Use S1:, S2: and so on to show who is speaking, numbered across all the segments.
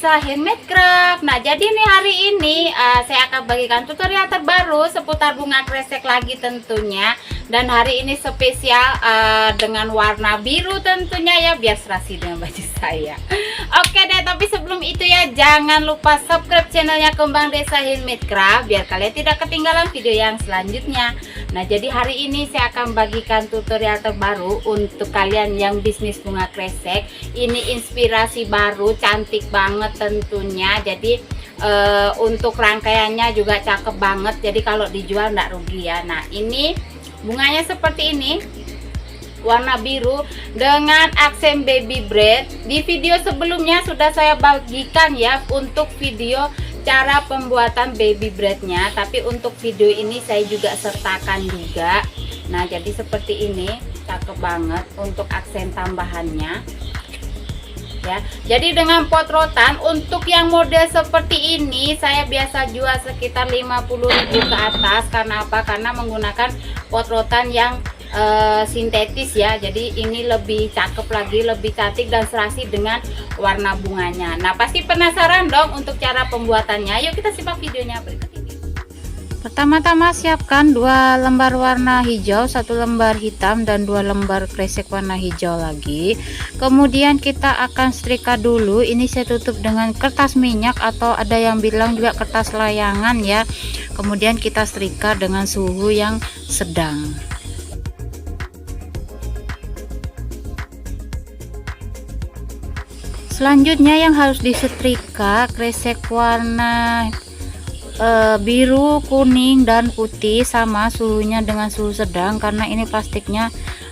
S1: Desa Handmade Craft. Nah, jadi nih hari ini saya akan bagikan tutorial terbaru seputar bunga kresek lagi tentunya. Dan hari ini spesial dengan warna biru tentunya ya, biar serasi dengan baju saya. Oke deh, tapi sebelum itu ya jangan lupa subscribe channelnya Kembang Desa Handmade Craft biar kalian tidak ketinggalan video yang selanjutnya. Nah, jadi hari ini saya akan bagikan tutorial terbaru untuk kalian yang bisnis bunga kresek. Ini inspirasi baru, cantik banget tentunya. Jadi untuk rangkaiannya juga cakep banget. Jadi kalau dijual nggak rugi ya. Nah, ini bunganya seperti ini, warna biru dengan aksen baby bread. Di video sebelumnya sudah saya bagikan ya untuk video cara pembuatan baby breadnya, tapi untuk video ini saya juga sertakan juga. Nah, jadi seperti ini, cakep banget untuk aksen tambahannya ya. Jadi dengan pot rotan untuk yang model seperti ini saya biasa jual sekitar 50.000 ke atas. Karena apa? Karena menggunakan pot rotan yang sintetis ya. Jadi ini lebih cakep lagi, lebih cantik dan serasi dengan warna bunganya. Nah, pasti penasaran dong untuk cara pembuatannya. Yuk kita simak videonya berikut ini.
S2: Pertama-tama siapkan 2 lembar warna hijau, 1 lembar hitam dan 2 lembar kresek warna hijau lagi. Kemudian kita akan setrika dulu. Ini saya tutup dengan kertas minyak atau ada yang bilang juga kertas layangan ya. Kemudian kita setrika dengan suhu yang sedang. Selanjutnya yang harus disetrika kresek warna biru, kuning dan putih sama suhunya dengan suhu sedang, karena ini plastiknya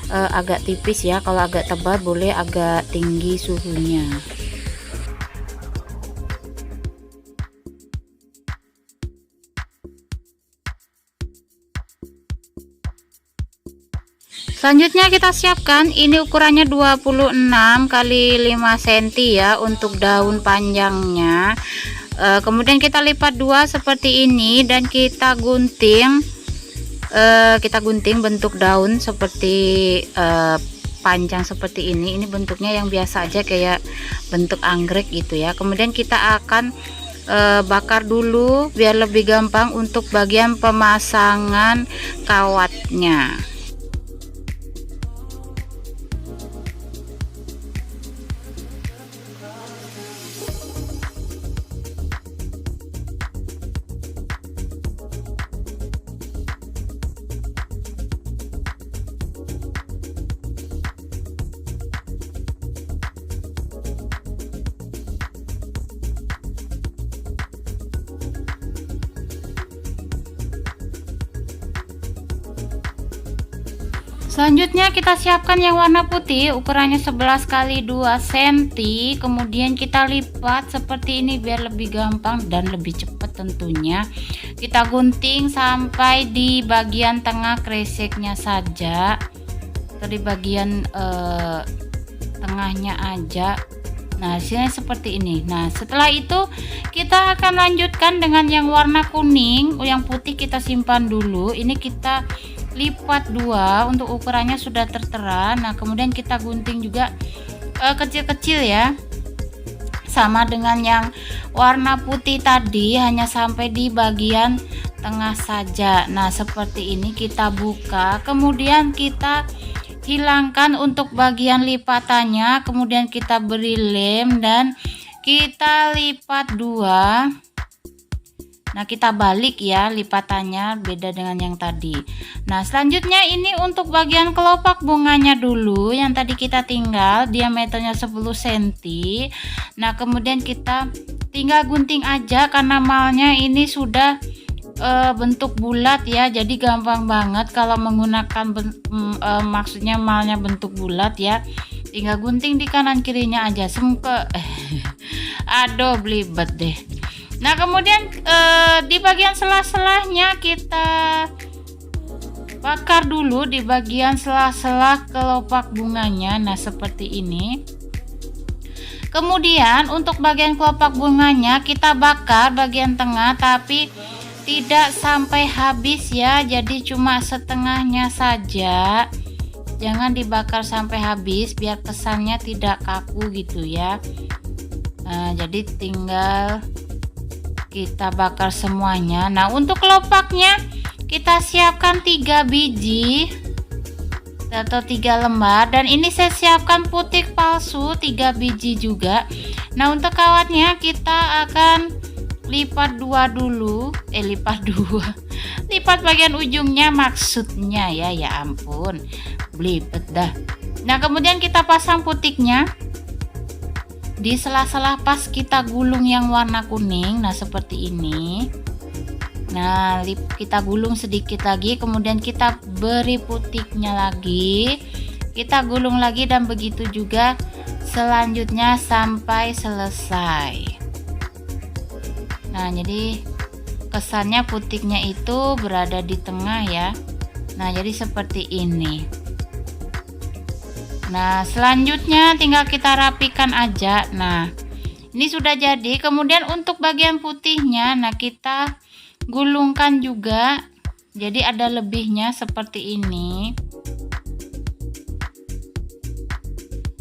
S2: agak tipis ya. Kalau agak tebal boleh agak tinggi suhunya. Selanjutnya kita siapkan, ini ukurannya 26 kali 5 cm ya untuk daun panjangnya. Kemudian kita lipat 2 seperti ini dan kita gunting bentuk daun seperti panjang seperti ini. Ini bentuknya yang biasa aja kayak bentuk anggrek gitu ya. Kemudian kita akan bakar dulu biar lebih gampang untuk bagian pemasangan kawatnya. Selanjutnya kita siapkan yang warna putih, ukurannya 11 kali 2 cm. Kemudian kita lipat seperti ini biar lebih gampang dan lebih cepat tentunya. Kita gunting sampai di bagian tengah kreseknya saja, atau di bagian tengahnya aja. Nah, hasilnya seperti ini. Nah, setelah itu kita akan lanjutkan dengan yang warna kuning. Yang putih kita simpan dulu. Ini kita lipat 2 untuk ukurannya sudah tertera. Nah, kemudian kita gunting juga kecil-kecil ya, sama dengan yang warna putih tadi, hanya sampai di bagian tengah saja. Nah, seperti ini kita buka, kemudian kita hilangkan untuk bagian lipatannya, kemudian kita beri lem dan kita lipat 2. Nah, kita balik ya lipatannya, beda dengan yang tadi. Nah, selanjutnya ini untuk bagian kelopak bunganya dulu yang tadi kita tinggal, diameternya 10 cm. Nah, kemudian kita tinggal gunting aja karena malnya ini sudah bentuk bulat ya, jadi gampang banget kalau menggunakan maksudnya malnya bentuk bulat ya. Tinggal gunting di kanan kirinya aja, aduh belibet deh. Nah, kemudian di bagian sela-selanya kita bakar dulu di bagian sela-sela kelopak bunganya. Nah, seperti ini. Kemudian untuk bagian kelopak bunganya kita bakar bagian tengah, tapi tidak sampai habis ya, jadi cuma setengahnya saja. Jangan dibakar sampai habis biar kesannya tidak kaku gitu ya. Nah, jadi tinggal kita bakar semuanya. Nah, untuk kelopaknya kita siapkan 3 biji atau 3 lembar, dan ini saya siapkan putik palsu 3 biji juga. Nah, untuk kawatnya kita akan lipat 2 dulu, lipat bagian ujungnya maksudnya ya ampun, belibet dah. Nah, kemudian kita pasang putiknya di sela-sela pas kita gulung yang warna kuning. Nah, seperti ini. Nah, kita gulung sedikit lagi, kemudian kita beri putiknya lagi, kita gulung lagi, dan begitu juga selanjutnya sampai selesai. Nah, jadi kesannya putiknya itu berada di tengah ya. Nah, jadi seperti ini. Nah, selanjutnya tinggal kita rapikan aja. Nah, ini sudah jadi. Kemudian untuk bagian putihnya, nah kita gulungkan juga, jadi ada lebihnya seperti ini.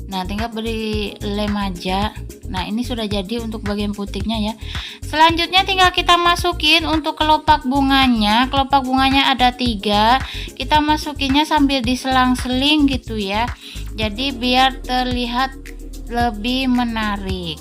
S2: Nah, tinggal beri lem aja. Nah, ini sudah jadi untuk bagian putiknya ya. Selanjutnya tinggal kita masukin untuk kelopak bunganya. Kelopak bunganya ada 3. Kita masukinnya sambil diselang-seling gitu ya. Jadi biar terlihat lebih menarik.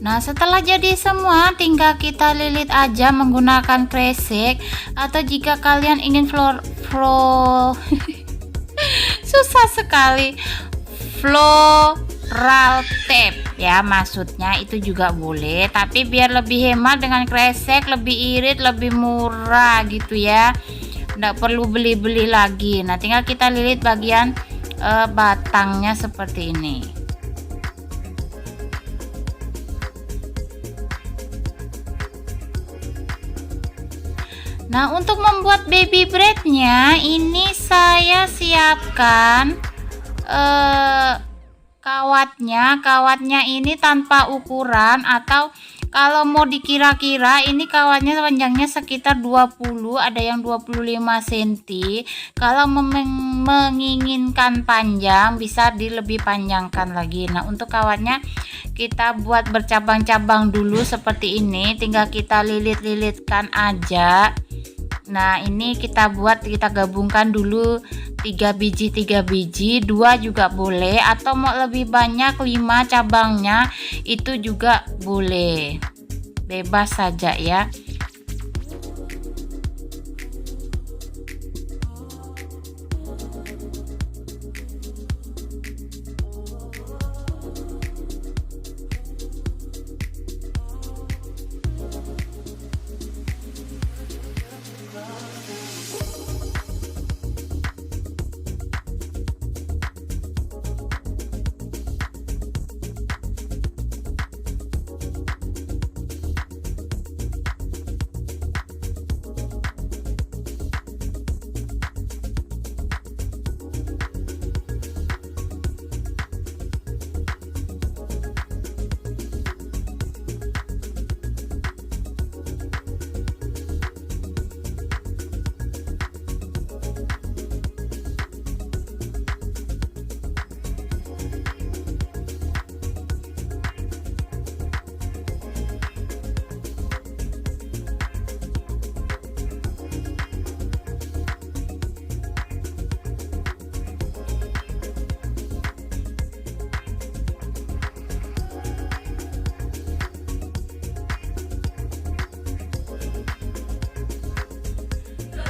S2: Nah, setelah jadi semua, tinggal kita lilit aja menggunakan kresek, atau jika kalian ingin susah sekali, floral tape ya, maksudnya itu juga boleh, tapi biar lebih hemat dengan kresek, lebih irit, lebih murah gitu ya, nggak perlu beli-beli lagi. Nah, tinggal kita lilit bagian batangnya seperti ini. Nah, untuk membuat baby breadnya, ini saya siapkan kawatnya ini tanpa ukuran, atau kalau mau dikira-kira ini kawatnya panjangnya sekitar 20, ada yang 25 cm. Kalau menginginkan panjang bisa dilebih panjangkan lagi. Nah, untuk kawatnya kita buat bercabang-cabang dulu seperti ini, tinggal kita lilit-lilitkan aja. Nah, ini kita gabungkan dulu 3 biji, 2 juga boleh, atau mau lebih banyak 5 cabangnya itu juga boleh, bebas saja ya.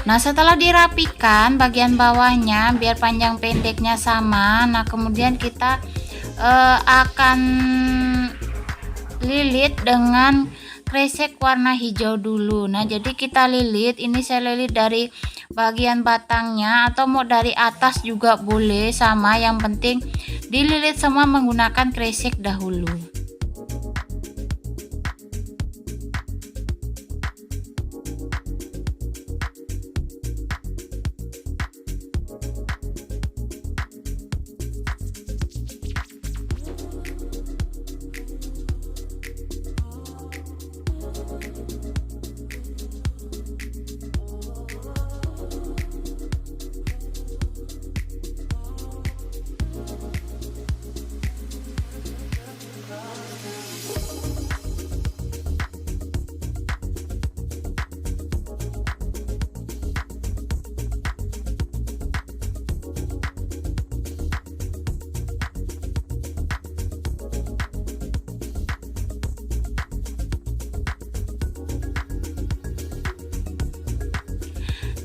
S2: Nah, setelah dirapikan bagian bawahnya biar panjang pendeknya sama, nah kemudian kita akan lilit dengan kresek warna hijau dulu. Nah, jadi kita lilit, ini saya lilit dari bagian batangnya atau mau dari atas juga boleh, sama, yang penting dililit semua menggunakan kresek dahulu.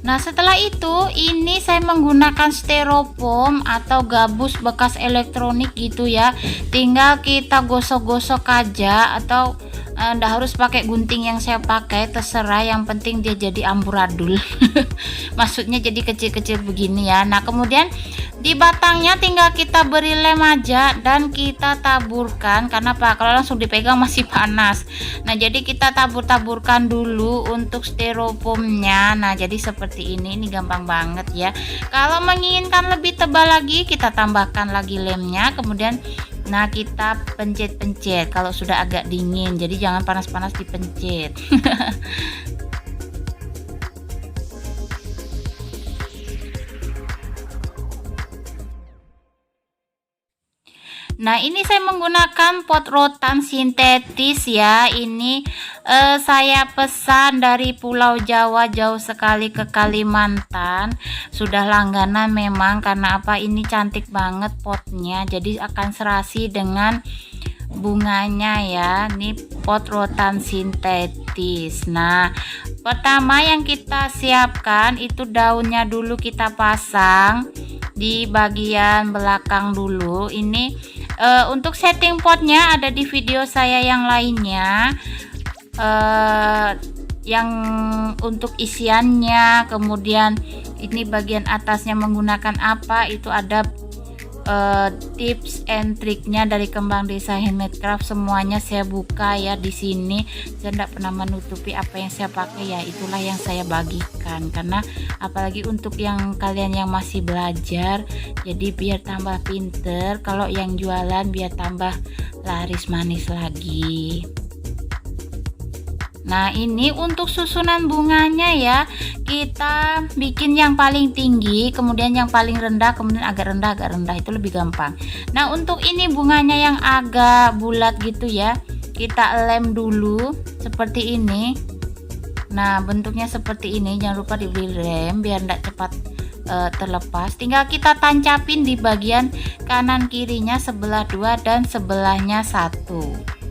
S2: Nah, setelah itu ini saya menggunakan styrofoam atau gabus bekas elektronik gitu ya. Tinggal kita gosok-gosok aja, atau ndak harus pakai gunting yang saya pakai, terserah, yang penting dia jadi amburadul. Maksudnya jadi kecil-kecil begini ya. Nah, kemudian di batangnya tinggal kita beri lem aja dan kita taburkan, karena apa? Kalau langsung dipegang masih panas. Nah, jadi kita tabur-taburkan dulu untuk styrofoamnya. Nah, jadi seperti ini gampang banget ya. Kalau menginginkan lebih tebal lagi, kita tambahkan lagi lemnya, kemudian nah kita pencet-pencet kalau sudah agak dingin, jadi jangan panas-panas dipencet. Nah, ini saya menggunakan pot rotan sintetis ya. Ini saya pesan dari Pulau Jawa, jauh sekali ke Kalimantan. Sudah langganan memang, karena apa? Ini cantik banget potnya. Jadi akan serasi dengan bunganya ya. Ini pot rotan sintetis. Nah, pertama yang kita siapkan itu daunnya dulu kita pasang di bagian belakang dulu. Ini untuk setting potnya ada di video saya yang lainnya, yang untuk isiannya, kemudian ini bagian atasnya menggunakan apa, itu ada tips and triknya dari Kembang Desa Handmade Craft. Semuanya saya buka ya di sini. Saya tidak pernah menutupi apa yang saya pakai ya, itulah yang saya bagikan, karena apalagi untuk yang kalian yang masih belajar, jadi biar tambah pinter, kalau yang jualan biar tambah laris manis lagi. Nah, ini untuk susunan bunganya ya, kita bikin yang paling tinggi, kemudian yang paling rendah, kemudian agak rendah, itu lebih gampang. Nah, untuk ini bunganya yang agak bulat gitu ya, kita lem dulu seperti ini. Nah, bentuknya seperti ini, jangan lupa diberi lem biar tidak cepat terlepas. Tinggal kita tancapin di bagian kanan kirinya, sebelah 2 dan sebelahnya 1.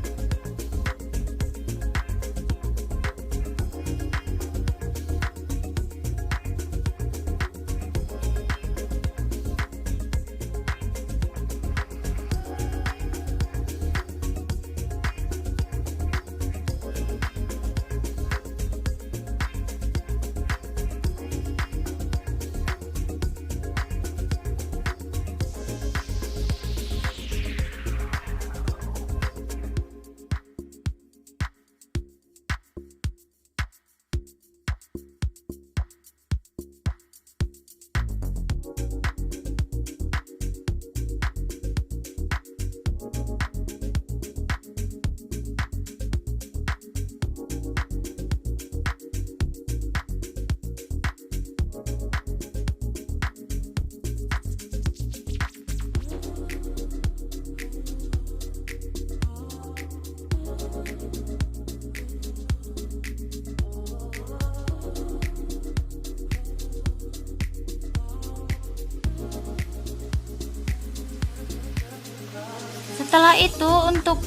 S2: Setelah itu untuk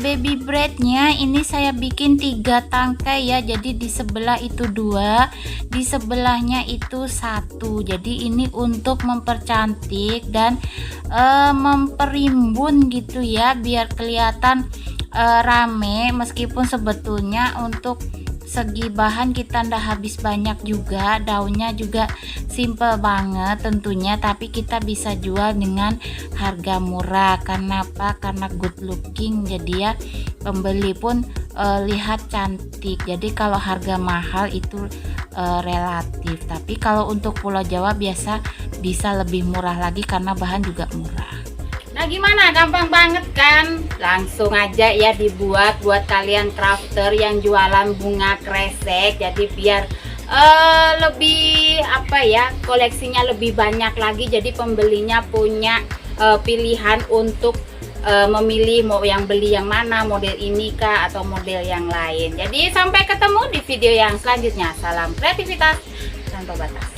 S2: baby breadnya ini saya bikin 3 tangkai ya, jadi di sebelah itu 2, di sebelahnya itu 1. Jadi ini untuk mempercantik dan memperimbun gitu ya, biar kelihatan rame, meskipun sebetulnya untuk segi bahan kita ndak habis banyak juga, daunnya juga simple banget tentunya, tapi kita bisa jual dengan harga murah. Karena apa? Karena good looking, jadi ya pembeli pun lihat cantik. Jadi kalau harga mahal itu relatif, tapi kalau untuk Pulau Jawa biasa bisa lebih murah lagi karena bahan juga murah.
S1: Nah gimana, gampang banget kan? Langsung aja ya dibuat buat kalian crafter yang jualan bunga kresek. Jadi biar lebih apa ya, koleksinya lebih banyak lagi. Jadi pembelinya punya pilihan untuk memilih mau yang beli yang mana, model ini kah atau model yang lain. Jadi sampai ketemu di video yang selanjutnya. Salam kreativitas tanpa batas.